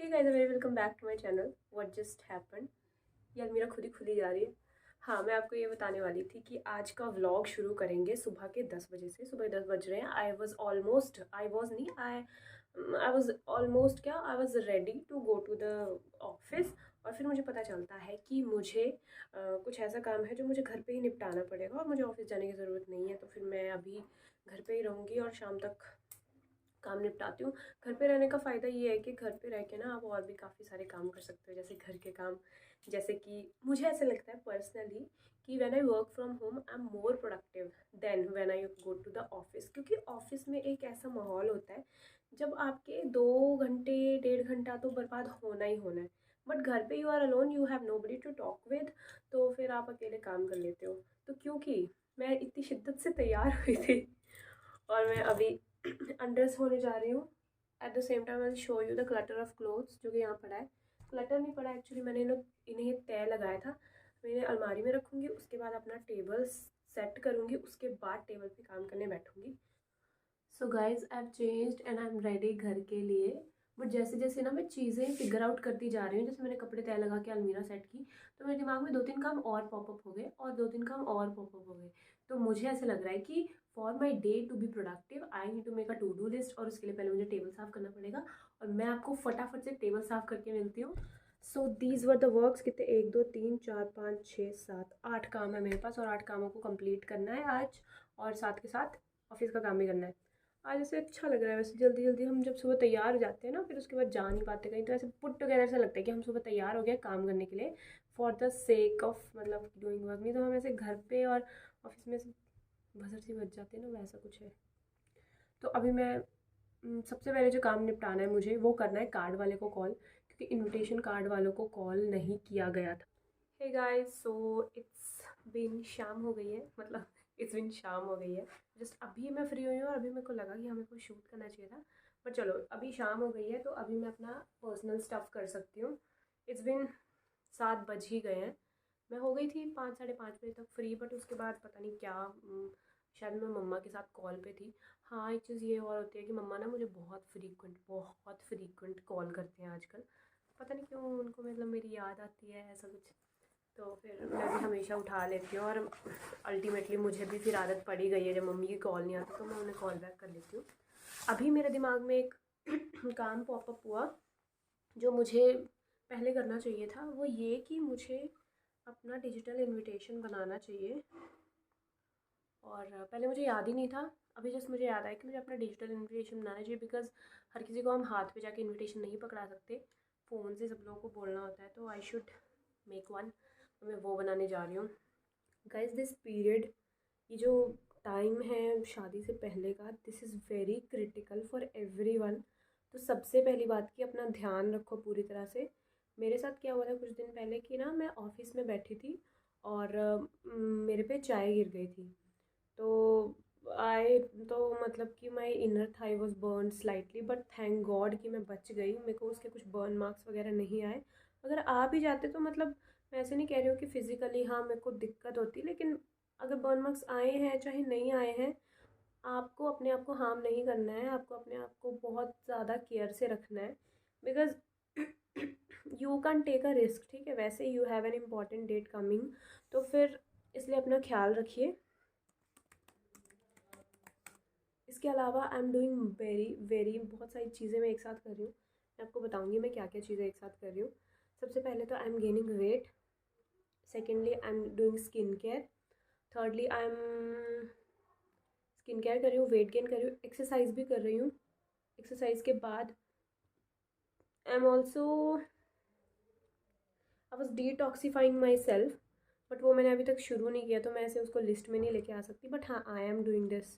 Guys, welcome back to my channel. What just happened. ये अलमीरा खुद ही खुली जा रही है। हाँ, मैं आपको ये बताने वाली थी कि आज का व्लॉग शुरू करेंगे सुबह के 10 बजे से। सुबह 10 बज रहे हैं। आई वॉज ऑलमोस्ट क्या, I was ready to go to the office. और फिर मुझे पता चलता है कि मुझे कुछ ऐसा काम है जो मुझे घर पे ही निपटाना पड़ेगा और मुझे ऑफिस जाने की ज़रूरत नहीं है। तो फिर मैं अभी घर पे ही रहूँगी और शाम तक काम निपटाती हूँ। घर पे रहने का फ़ायदा ये है कि घर पे रह के ना आप और भी काफ़ी सारे काम कर सकते हो, जैसे घर के काम। जैसे कि मुझे ऐसा लगता है पर्सनली कि when I work from home I am more productive than when I go to the office, क्योंकि ऑफिस में एक ऐसा माहौल होता है जब आपके 2 घंटे 1.5 घंटा तो बर्बाद होना ही होना है। बट घर पे you are alone, you have nobody to talk with, तो फिर आप अकेले काम कर लेते हो। तो क्योंकि मैं इतनी शिद्दत से तैयार हुई थी और मैं अभी अनड्रेस होने जा रही हूँ। At the same time I show you the clutter of clothes जो कि यहाँ पड़ा है। क्लटर नहीं पड़ा एक्चुअली, मैंने इन्हें तय लगाया था। मैं इन्हें अलमारी में रखूँगी, उसके बाद अपना टेबल सेट करूँगी, उसके बाद टेबल पे काम करने बैठूँगी। So guys I have changed and I am ready घर के लिए। बट जैसे जैसे ना मैं चीज़ें फिगर आउट करती जा रही हूँ, जैसे मैंने कपड़े तय लगा के अलमीरा सेट की, तो मेरे दिमाग में 2-3 काम और पॉपअप हो गए और 2-3 काम और पॉपअप हो गए। तो मुझे ऐसा लग रहा है कि for my day to be productive I need to make a to do list, और उसके लिए पहले मुझे टेबल साफ़ करना पड़ेगा। और मैं आपको फटाफट से टेबल साफ़ करके मिलती हूँ। So these were the works. कितने, 1 2 3 4 5 6 7 8 काम है मेरे पास, और 8 कामों को कंप्लीट करना है आज, और साथ के साथ ऑफिस का काम भी करना है। आज ऐसे अच्छा लग रहा है। वैसे जल्दी जल्दी हम जब सुबह तैयार हो जाते हैं ना, फिर उसके बाद जा नहीं पाते कहीं, तो ऐसे पुट टुगेदर ऐसा लगता है कि हम सुबह तैयार हो गए काम करने के लिए, फॉर द सेक ऑफ मतलब डूइंग वर्क। नहीं तो हम ऐसे घर पे और ऑफिस में से भसर सी बच जाते हैं ना, वैसा कुछ है। तो अभी मैं सबसे पहले जो काम निपटाना है मुझे, वो करना है कार्ड वाले को कॉल, क्योंकि इनविटेशन कार्ड वालों को कॉल नहीं किया गया था। Hey guys, so it's been शाम हो गई है, मतलब इट्स बिन शाम हो गई है। जस्ट अभी मैं फ्री हुई हूँ और अभी मेरे को लगा कि हमें को शूट करना चाहिए था। बट चलो, अभी शाम हो गई है तो अभी मैं अपना पर्सनल स्टफ़ कर सकती हूँ। इट्स बिन 7 बज ही गए हैं। मैं हो गई थी 5 साढ़े 5 बजे तक फ्री, बट उसके बाद पता नहीं क्या, शायद मैं मम्मा के साथ कॉल पे थी। हाँ, एक चीज़ ये और होती है कि मम्मा ना मुझे बहुत फ्रीक्वेंट कॉल करते हैं आजकल। पता नहीं क्यों उनको, मतलब मेरी याद आती है ऐसा कुछ। तो फिर मैं भी हमेशा उठा लेती हूँ, और अल्टीमेटली मुझे भी फिर आदत पड़ी गई है, जब मम्मी की कॉल नहीं आती तो मैं उन्हें कॉल बैक कर लेती हूँ। अभी मेरे दिमाग में एक काम पॉपअप हुआ जो मुझे पहले करना चाहिए था। वो ये कि मुझे अपना डिजिटल इनविटेशन बनाना चाहिए, और पहले मुझे याद ही नहीं था। अभी जस्ट मुझे याद आया कि मुझे अपना डिजिटल इनविटेशन बनाना चाहिए, बिकॉज़ हर किसी को हम हाथ पे जाके इनविटेशन नहीं पकड़ा सकते, फ़ोन से सब लोगों को बोलना होता है। तो आई शुड मेक वन। मैं वो बनाने जा रही हूँ। गाइज दिस पीरियड, ये जो टाइम है शादी से पहले का, this is very critical for everyone. तो सबसे पहली बात कि अपना ध्यान रखो पूरी तरह से। मेरे साथ क्या हुआ था कुछ दिन पहले कि ना, मैं ऑफिस में बैठी थी और मेरे पे चाय गिर गई थी। तो आई तो मतलब कि my inner thigh was burn slightly, but thank God कि मैं बच गई। मेरे को उसके कुछ बर्न मार्क्स वगैरह नहीं आए। अगर आ भी जाते तो मतलब, मैं ऐसे नहीं कह रही हूँ कि फ़िज़िकली हाँ मेरे को दिक्कत होती, लेकिन अगर बर्न मार्क्स आए हैं चाहे नहीं आए हैं, आपको अपने आप को हार्म नहीं करना है। आपको अपने आप को बहुत ज़्यादा केयर से रखना है, because you can take a risk. ठीक है, वैसे you have an important date coming, तो फिर इसलिए अपना ख्याल रखिए। इसके अलावा I am doing very very बहुत सारी चीज़ें मैं एक साथ कर रही हूँ। मैं आपको बताऊँगी मैं क्या क्या चीज़ें एक साथ कर रही हूँ। सबसे पहले तो I am gaining weight. Secondly I am doing skin care. Thirdly I M skin care कर रही हूँ, वेट गेन कर रही हूँ, एक्सरसाइज भी कर रही हूँ। एक्सरसाइज के बाद I am also, I was detoxifying my self, but वो मैंने अभी तक शुरू नहीं किया, तो मैं ऐसे उसको लिस्ट में नहीं लेके आ सकती, बट हाँ आई एम डूइंग दिस।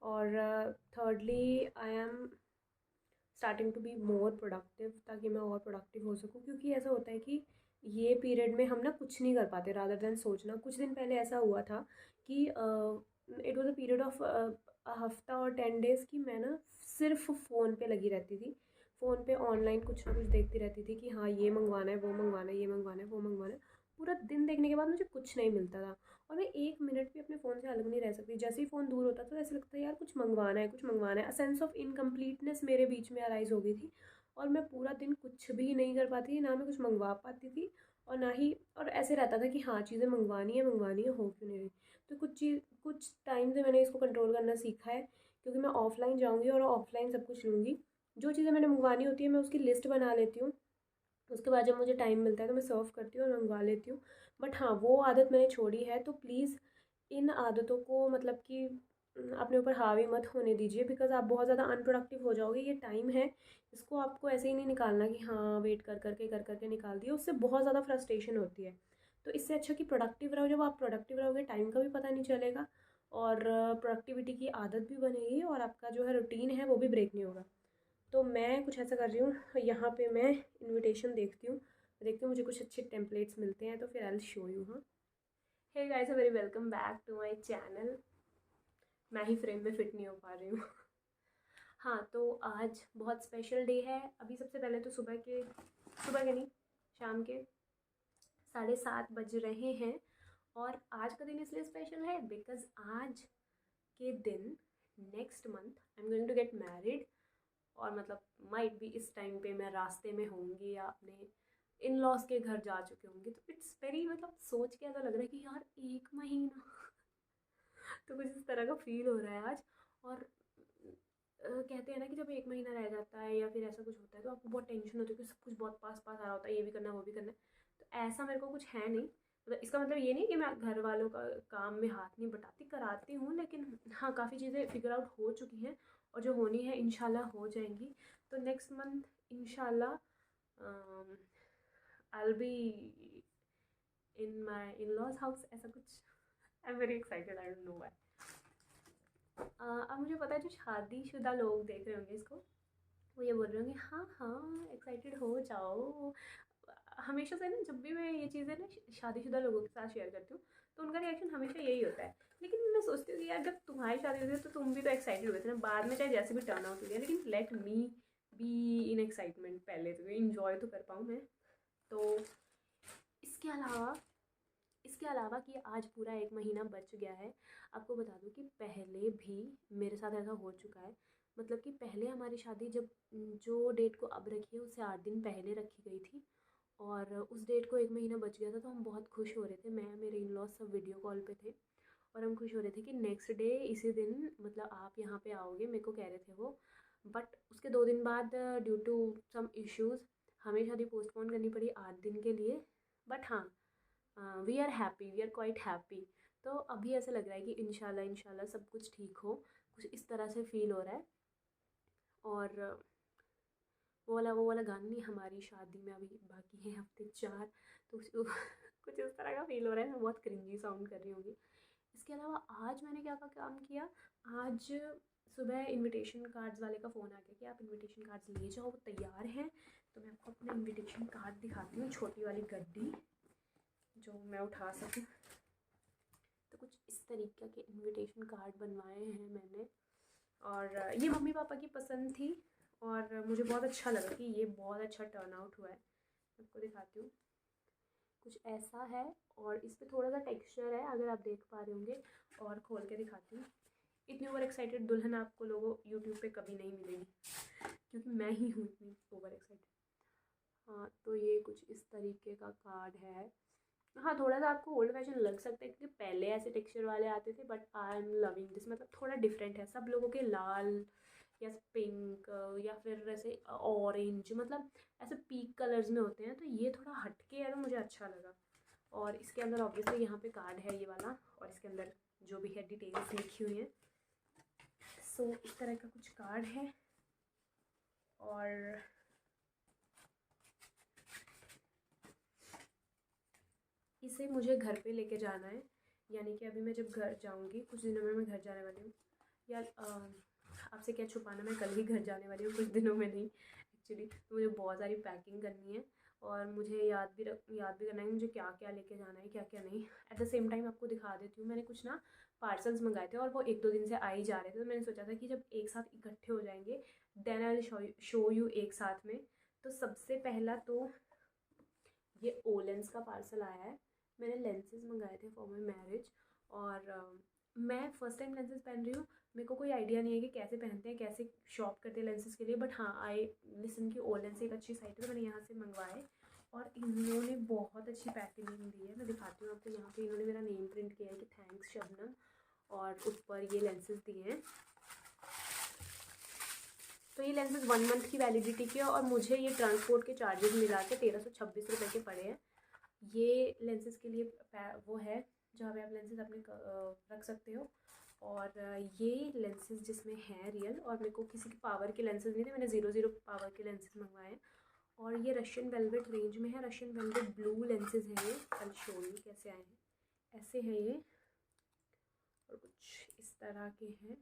और thirdly I am starting to be more productive, ताकि मैं और प्रोडक्टिव हो सकूँ। क्योंकि ऐसा होता है कि ये पीरियड में हम ना कुछ नहीं कर पाते रादर देन सोचना। कुछ दिन पहले ऐसा हुआ था कि it was a period of हफ्ता और 10 डेज़ की मैं ना सिर्फ फ़ोन पे लगी रहती थी। फ़ोन पे ऑनलाइन कुछ ना कुछ देखती रहती थी कि हाँ ये मंगवाना है, वो मंगवाना है, ये मंगवाना है, वो मंगवाना है। पूरा दिन देखने के बाद मुझे कुछ नहीं मिलता था, और मैं 1 मिनट भी अपने फ़ोन से अलग नहीं रह सकती। जैसे ही फ़ोन दूर होता था, ऐसे लगता है यार कुछ मंगवाना है, कुछ मंगवाना है। अ सेंस ऑफ इनकम्प्लीटनेस मेरे बीच में अराइज़ हो गई थी। और मैं पूरा दिन कुछ भी नहीं कर पाती थी, ना मैं कुछ मंगवा पाती थी और ना ही, और ऐसे रहता था कि हाँ चीज़ें मंगवानी है, हो क्यों नहीं रही। तो कुछ टाइम से मैंने इसको कंट्रोल करना सीखा है, क्योंकि मैं ऑफलाइन जाऊँगी और ऑफलाइन सब कुछ लूँगी। जो चीज़ें मैंने मंगवानी होती है मैं उसकी लिस्ट बना लेती हूँ, उसके बाद जब मुझे टाइम मिलता है तो मैं सर्व करती हूँ और मंगवा लेती हूँ। बट हाँ, वो आदत मैंने छोड़ी है, तो प्लीज़ इन आदतों को मतलब कि अपने ऊपर हावी मत होने दीजिए, बिकॉज़ आप बहुत ज़्यादा अनप्रोडक्टिव हो जाओगे। ये टाइम है, इसको आपको ऐसे ही नहीं निकालना कि हाँ वेट कर करके निकाल दिया, उससे बहुत ज़्यादा फ्रस्ट्रेशन होती है। तो इससे अच्छा कि प्रोडक्टिव रहो, जब आप प्रोडक्टिव रहोगे टाइम का भी पता नहीं चलेगा और प्रोडक्टिविटी की आदत भी बनेगी और आपका जो है रूटीन है वो भी ब्रेक नहीं होगा। तो मैं कुछ ऐसा कर रही हूँ, यहाँ पे मैं इनविटेशन देखती हूँ मुझे कुछ अच्छे टेम्पलेट्स मिलते हैं तो फिर आई विल शो यू। हाँ, hey guys, very welcome back to my channel. मैं ही फ्रेम में फिट नहीं हो पा रही हूँ। हाँ, तो आज बहुत स्पेशल डे है। अभी सबसे पहले तो सुबह के नहीं, शाम के 7:30 बज रहे हैं। और आज का दिन इसलिए स्पेशल है बिकॉज आज के दिन next month I am going to get married. और मतलब माइट भी इस टाइम पे मैं रास्ते में होंगी या अपने इन लॉज के घर जा चुके होंगे। तो इट्स वेरी, मतलब सोच के ऐसा लग रहा है कि यार 1 महीना। तो कुछ इस तरह का फील हो रहा है आज। और कहते हैं ना कि जब 1 महीना रह जाता है या फिर ऐसा कुछ होता है तो आपको बहुत टेंशन होती है कि सब कुछ बहुत पास पास आ रहा होता है, ये भी करना है वो भी करना है। तो ऐसा मेरे को कुछ है नहीं। मतलब इसका मतलब ये नहीं कि मैं घर वालों का काम में हाथ नहीं बटाती, कराती हूँ, लेकिन हाँ काफ़ी चीज़ें फिगर आउट हो चुकी हैं और जो होनी है इंशाल्लाह हो जाएंगी। तो नेक्स्ट मंथ इंशाल्लाह I will be in my in laws house, ऐसा कुछ। I am very excited, I don't know why. अब मुझे पता है जो शादीशुदा लोग देख रहे होंगे इसको, वो ये बोल रहे होंगे हाँ हाँ एक्साइटेड हो जाओ। हमेशा से ना जब भी मैं ये चीज़ें ना शादीशुदा लोगों के साथ शेयर करती हूँ तो उनका रिएक्शन हमेशा यही होता है। लेकिन मैं सोचती हूँ कि यार जब तुम्हारी शादी हुई थी तो तुम भी तो एक्साइटेड हुए थे ना, बाद में चाहे जैसे भी टर्न आउट हो गया, लेकिन let me be in excitement, पहले तो इंजॉय तो कर पाऊँ मैं। तो इसके अलावा इसके अलावा कि आज पूरा 1 महीना बच गया है, आपको बता दूँ कि पहले भी मेरे साथ ऐसा हो चुका है। मतलब कि पहले हमारी शादी जब जो डेट को अब रखी है उससे 8 दिन पहले रखी गई थी और उस डेट को 1 महीना बच गया था, तो हम बहुत खुश हो रहे थे। मैं मेरे इन लॉज सब वीडियो कॉल पे थे और हम खुश हो रहे थे कि नेक्स्ट डे इसी दिन मतलब आप यहाँ पे आओगे, मेरे को कह रहे थे वो। बट उसके 2 दिन बाद ड्यू टू सम इश्यूज़ हमें शादी पोस्टपोन करनी पड़ी 8 दिन के लिए। बट हाँ, we are happy, we are quite happy. तो अभी ऐसा लग रहा है कि इंशाल्लाह इंशाल्लाह सब कुछ ठीक हो, कुछ इस तरह से फील हो रहा है। और वो वाला गाना नहीं, हमारी शादी में अभी बाकी है हफ्ते 4, तो कुछ इस तरह का फील हो रहा है। मैं बहुत क्रिंजी साउंड कर रही होंगी। इसके अलावा आज मैंने क्या काम किया, आज सुबह इनविटेशन कार्ड्स वाले का फ़ोन आ गया कि आप इनविटेशन कार्ड्स ले जाओ, वो तैयार हैं। तो मैं आपको अपना इनविटेशन कार्ड दिखाती हूँ, छोटी वाली गड्डी जो मैं उठा सकूँ। तो कुछ इस तरीके के इनविटेशन कार्ड बनवाए हैं मैंने और ये मम्मी पापा की पसंद थी और मुझे बहुत अच्छा लगा कि ये बहुत अच्छा टर्न आउट हुआ है। आपको दिखाती हूँ, कुछ ऐसा है और इस पर थोड़ा सा टेक्सचर है अगर आप देख पा रहे होंगे। और खोल के दिखाती हूँ। इतनी ओवर एक्साइटेड दुल्हन आपको लोगों यूट्यूब पे कभी नहीं मिलेगी, क्योंकि मैं ही हूँ इतनी ओवर एक्साइटेड। हाँ, तो ये कुछ इस तरीके का कार्ड है। हाँ, थोड़ा सा आपको ओल्ड फैशन लग सकता है क्योंकि पहले ऐसे टेक्सचर वाले आते थे, but I am loving this. मतलब थोड़ा डिफरेंट है, सब लोगों के लाल या पिंक या फिर ऐसे ऑरेंज, मतलब ऐसे पीक कलर्स में होते हैं, तो ये थोड़ा हटके है तो मुझे अच्छा लगा। और इसके अंदर ऑब्वियसली यहाँ पे कार्ड है ये वाला और इसके अंदर जो भी है डिटेल्स लिखी हुई हैं। सो इस तरह का कुछ कार्ड है और इसे मुझे घर पे लेके जाना है। यानी कि अभी मैं जब घर जाऊंगी, कुछ दिनों में मैं घर जाने वाली हूँ। यार आपसे क्या छुपाना, मैं कल ही घर जाने वाली हूँ, कुछ दिनों में नहीं एक्चुअली। मुझे बहुत सारी पैकिंग करनी है और मुझे याद भी करना है मुझे क्या क्या लेके जाना है, क्या क्या नहीं। एट द सेम टाइम आपको दिखा देती हूँ, मैंने कुछ ना पार्सल्स मंगाए थे और वो 1-2 दिन से आ ही जा रहे थे। तो मैंने सोचा था कि जब एक साथ इकट्ठे हो जाएंगे then I will show you एक साथ में। तो सबसे पहला तो ये ओलेंस का पार्सल आया है। मैंने लेंसेज मंगाए थे फॉर माई मैरिज और मैं फ़र्स्ट टाइम लेंसेज पहन रही हूँ। मेरे को कोई आइडिया नहीं है कि कैसे पहनते हैं, कैसे शॉप करते हैं लेंसेज के लिए, बट हाँ आई लिसन की ओलेंस एक अच्छी साइट है, तो मैंने यहाँ से मंगवाए और इन्होंने बहुत अच्छी पैकेजिंग दी है। मैं दिखाती हूँ आपको। यहाँ पे इन्होंने मेरा नेम प्रिंट किया है कि थैंक्स शबनम, और ऊपर ये लेंसेज दिए हैं। तो ये लेंसेज 1 मंथ की वैलिडिटी के, और मुझे ये ट्रांसपोर्ट के चार्जेस मिला के 1326 रुपये के पड़े हैं। ये लेंसेज के लिए वो है जहाँ पे आप लेंसेज अपने रख सकते हो। और ये लेंसेज जिसमें है रियल, और मेरे को किसी के पावर के लेंसेज नहीं थे, मैंने 00 पावर के लेंसेज मंगवाए हैं। और ये रशियन वेलवेट रेंज में है, रशियन वेलवेट ब्लू लेंसेज हैं ये। कल शो यू कैसे आए हैं, ऐसे हैं ये, और कुछ इस तरह के हैं।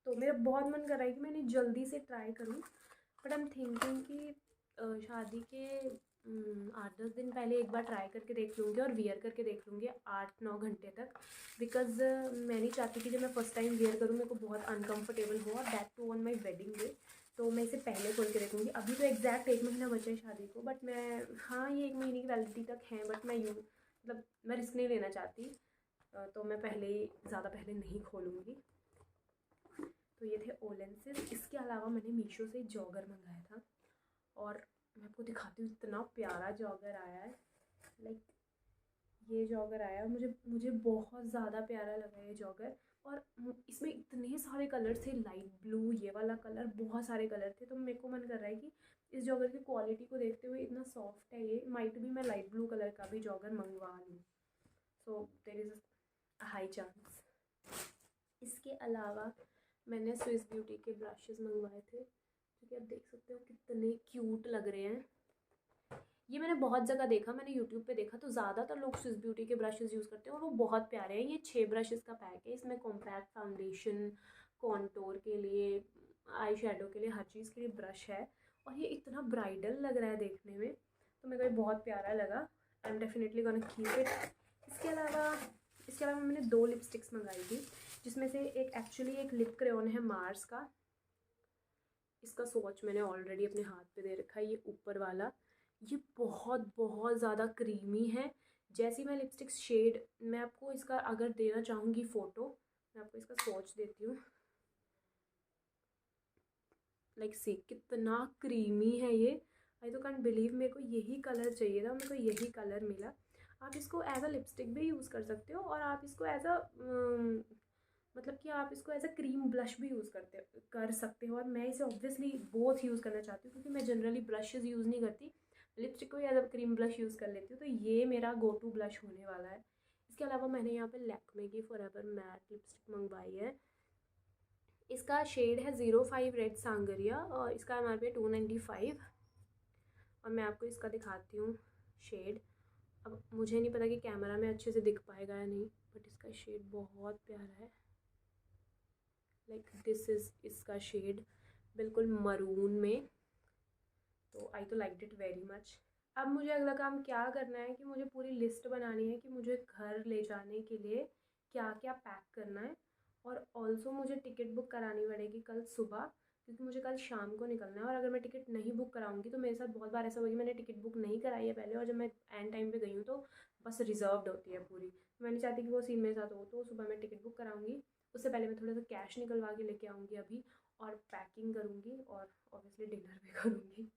तो मेरा बहुत मन कर रहा है कि मैंने जल्दी से ट्राई करूं, बट आई एम थिंकिंग कि शादी के 8-10 दिन पहले एक बार ट्राई करके देख लूँगी और वियर करके देख लूँगी 8-9 घंटे तक, बिकॉज़ मैं नहीं चाहती कि जब मैं फ़र्स्ट टाइम वियर करूँ मेरे को बहुत अनकम्फर्टेबल हो, और that too on my wedding day. तो मैं इसे पहले खोल के देखूँगी। अभी तो एग्जैक्ट 1 महीना बचा है शादी को, बट मैं हाँ ये 1 महीने की वैलिडिटी तक है, बट मैं मतलब मैं रिस्क नहीं लेना चाहती, तो मैं ज़्यादा पहले नहीं खोलूँगी। तो ये थे ओलेंसेज। इसके अलावा मैंने मीशो से जॉगर मंगाया था, और मैं आपको दिखाती हूँ, इतना प्यारा जॉगर आया है। लाइक ये जॉगर आया है, मुझे बहुत ज़्यादा प्यारा लगा ये जॉगर। और इसमें इतने सारे कलर थे, लाइट ब्लू, ये वाला कलर, बहुत सारे कलर थे। तो मेरे को मन कर रहा है कि इस जॉगर की क्वालिटी को देखते हुए, इतना सॉफ्ट है ये, माइट भी मैं लाइट ब्लू कलर का भी जॉगर मंगवा लूँ। So there is a high chance. इसके अलावा मैंने स्विस ब्यूटी के ब्रशेज़ मंगवाए थे, क्योंकि आप देख सकते हो कितने क्यूट लग रहे हैं। ये मैंने बहुत जगह देखा, मैंने यूट्यूब पे देखा, तो ज़्यादातर लोग स्विस ब्यूटी के ब्रशेज़ यूज़ करते हैं और वो बहुत प्यारे हैं। ये 6 ब्रशेज़ का पैक है। इसमें कॉम्पैक्ट फाउंडेशन, कॉन्टोर के लिए, आई शेडो के लिए, हर चीज़ के लिए ब्रश है। और ये इतना ब्राइडल लग रहा है देखने में, तो मेरे को ये बहुत प्यारा लगा। I am definitely gonna keep it. इसके अलावा मैंने 2 लिपस्टिक्स मंगाई थी, जिसमें से एक एक्चुअली एक लिप क्रेयॉन है मार्स का। इसका स्वॉच मैंने ऑलरेडी अपने हाथ पे दे रखा है। ये ऊपर वाला, ये बहुत बहुत ज़्यादा क्रीमी है। जैसी मैं लिपस्टिक शेड, मैं आपको इसका अगर देना चाहूँगी फ़ोटो, मैं आपको इसका स्वॉच देती हूँ। लाइक सी कितना क्रीमी है ये। आई तो कांट बिलीव, मेरे को यही कलर चाहिए था, मेरे को यही कलर मिला। आप इसको एज अ लिपस्टिक भी यूज़ कर सकते हो, और आप इसको एज अ मतलब कि आप इसको एज अ क्रीम ब्लश भी यूज़ कर सकते हो। और मैं इसे ऑब्वियसली बोथ यूज़ करना चाहती हूँ, क्योंकि मैं जनरली ब्रशेज़ यूज़ नहीं करती, लिपस्टिक को ही as a cream blush use कर लेती हूँ। तो ये मेरा गो टू ब्लश होने वाला है। इसके अलावा मैंने यहाँ पे लैक्मे की फॉरएवर मैट लिपस्टिक मंगवाई है। इसका शेड है 05 रेड सांगरिया, और इसका MRP है 295। और मैं आपको इसका दिखाती हूँ शेड। अब मुझे नहीं पता कि कैमरा में अच्छे से दिख पाएगा या नहीं, बट इसका शेड बहुत प्यारा है। लाइक दिस इज़ इसका शेड, बिल्कुल मरून में। तो आई तो लाइक इट वेरी मच। अब मुझे अगला काम क्या करना है कि मुझे पूरी लिस्ट बनानी है कि मुझे घर ले जाने के लिए क्या क्या पैक करना है। और ऑल्सो मुझे टिकट बुक करानी पड़ेगी कल सुबह, क्योंकि मुझे कल शाम को निकलना है। और अगर मैं टिकट नहीं बुक कराऊंगी तो मेरे साथ बहुत बार ऐसा हुआ कि मैंने टिकट बुक नहीं कराई है पहले, और जब मैं एंड टाइम पे गई हूँ तो बस रिजर्व्ड होती है पूरी। मैं नहीं चाहती कि वो सीन मेरे साथ हो, तो सुबह मैं टिकट बुक कराऊंगी। उससे पहले मैं थोड़ा सा कैश निकलवा के लेके आऊँगी अभी, और पैकिंग करूँगी, और ऑब्वियसली डिनर भी करूँगी।